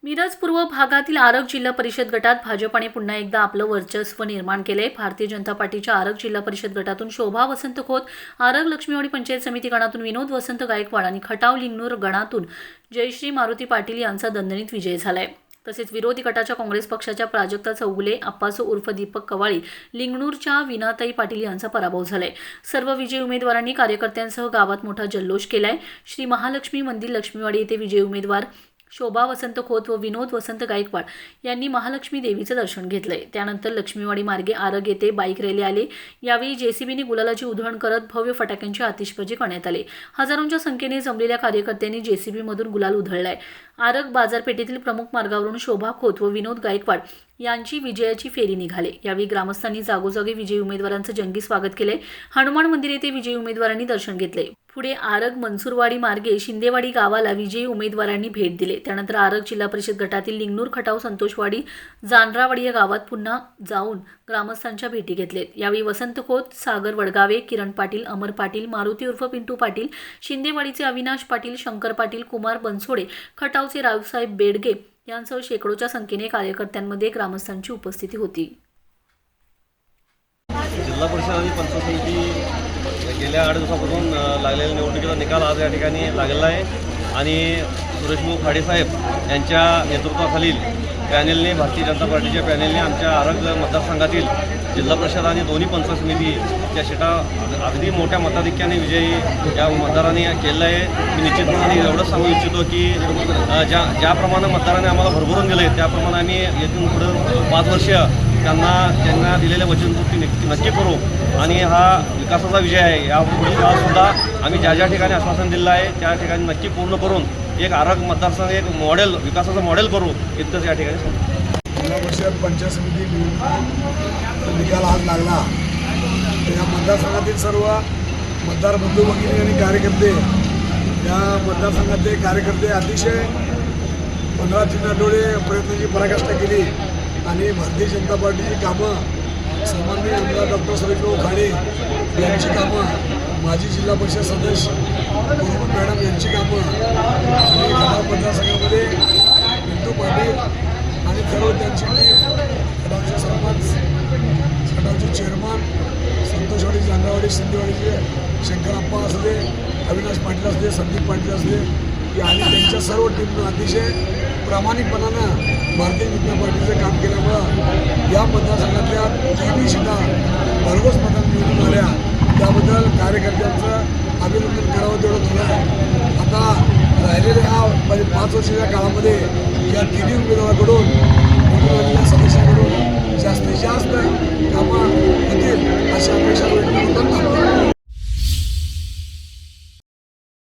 मिरज पूर्व भागातील आरग जिल्हा परिषद गटात भाजपाने पुन्हा एकदा आपलं वर्चस्व निर्माण केले। भारतीय जनता पार्टीच्या आरग जिल्हा परिषद गटातून शोभा वसंत खोत, आरग लक्ष्मीवाडी पंचायत समिती गणातून विनोद वसंत गायकवाड आणि खटाव लिंगणूर गणातून जयश्री मारुती पाटील यांचा दणदणीत विजय झालाय। तसेच विरोधी गटाच्या काँग्रेस पक्षाच्या प्राजक्ता चौगुले, अप्पासो उर्फ दीपक कवाळी, लिंगणूरच्या विनाताई पाटील यांचा पराभव झालाय। सर्व विजयी उमेदवारांनी कार्यकर्त्यांसह गावात मोठा जल्लोष केलाय। श्री महालक्ष्मी मंदिर लक्ष्मीवाडी येथे विजयी उमेदवार शोभा वसंत खोत व विनोद वसंत गायकवाड यांनी महालक्ष्मी देवीचं दर्शन घेतलंय। त्यानंतर लक्ष्मीवाडी मार्गे आरग येथे बाईक रॅली आली। यावेळी जेसीबीने गुलालाची उधळण करत भव्य फटाक्यांची आतिषबाजी करण्यात आली। हजारोंच्या संख्येने जमलेल्या कार्यकर्त्यांनी जेसीबी मधून गुलाल उधळलाय। आरग बाजारपेठेतील प्रमुख मार्गावरून शोभा खोत व विनोद गायकवाड यांची विजयाची फेरी निघाली। यावेळी ग्रामस्थांनी जागोजागी विजयी उमेदवारांचं जंगी स्वागत केले। हनुमान मंदिर येथे विजयी उमेदवारांनी दर्शन घेतले। पुढे आरग मनसूरवाडी मार्गे शिंदेवाडी गावाला विजयी उमेदवारांनी भेट दिले। त्यानंतर आरग जिल्हा परिषद गटातील लिंगणूर, खटाव, संतोषवाडी, जानरावाडी या गावात पुन्हा जाऊन ग्रामस्थांच्या भेटी घेतलेत। यावेळी वसंत खोत, सागर वडगावे, किरण पाटील, अमर पाटील, मारुती उर्फ पिंटू पाटील, शिंदेवाडीचे अविनाश पाटील, शंकर पाटील, कुमार बनसोडे, खटावचे रावसाहेब बेडगे यांसह शेकडोच्या संख्येने कार्यकर्त्यांमध्ये ग्रामस्थांची उपस्थिती होती। जिल्हा परिषद आणि पंचायत समिती गेल्या 8 दिवसापासून लागलेल्या निवडणुकीचा निकाल आज या ठिकाणी लागलेला आहे आणि सुरेशभाऊ खाडेसाहेब यांच्या नेतृत्वाखालील पॅनेलने, भारतीय जनता पार्टीच्या पॅनेलने आमच्या आरग मतदारसंघातील जिल्हा परिषद आणि दोन्ही पंचायत समितीच्या सीटा अगदी मोठ्या मताधिक्याने विजयी या मतदारांनी केलेला आहे। मी निश्चितपणाने एवढंच सांगू इच्छितो की ज्याप्रमाणे मतदारांनी आम्हाला भरभरून दिले त्याप्रमाणे आम्ही येथून पुढे 5 वर्ष त्यांना दिलेल्या वचनपूर्ती नक्की करू आणि हा विकासाचा विजय आहे। या पुढील काळातसुद्धा आम्ही ज्या ठिकाणी आश्वासन दिलं आहे त्या ठिकाणी नक्की पूर्ण करून एक आरग मतदारसंघ एक मॉडेल, विकासाचं मॉडेल करू इतकंच या ठिकाणी सांगतो। जिल्हा परिषद पंचायत समिती निवडणूक निकाल आज लागला। या मतदारसंघातील सर्व मतदार बंधू भगिनी आणि कार्यकर्ते, या मतदारसंघातले कार्यकर्ते अतिशय 15-3 आठवडे प्रयत्नाची पराकाष्ठा केली आणि भारतीय जनता पार्टीची कामं, सन्माननीय आमदार डॉक्टर सुरेशभाऊ खाडे यांची कामं, माजी जिल्हा परिषद सदस्य मॅडम यांची कामं आणि खटाव मतदारसंघामध्ये पिंटू पाटील आणि सर्व त्यांची टीम, खटावचे सरपंच, खटावचे चेअरमन, संतोषवाडी, जानरावाडी, शिंदेवाडीचे शंकरप्पा असले, अविनाश पाटील असले, संदीप पाटील असले आणि त्यांच्या सर्व टीमनं अतिशय प्रामाणिकपणानं भारतीय जनता पार्टीचं काम केल्यामुळं या मतदारसंघातल्या 3 सीटा भरघोस मतांनी निवडून आल्या। त्याबद्दल कार्यकर्त्यांचं अभिनंदन करावं तेवढं थोडं आहे। आता राहिलेल्या 5 वर्षाच्या काळामध्ये या 3 उमेदवाराकडून सदस्यांकडून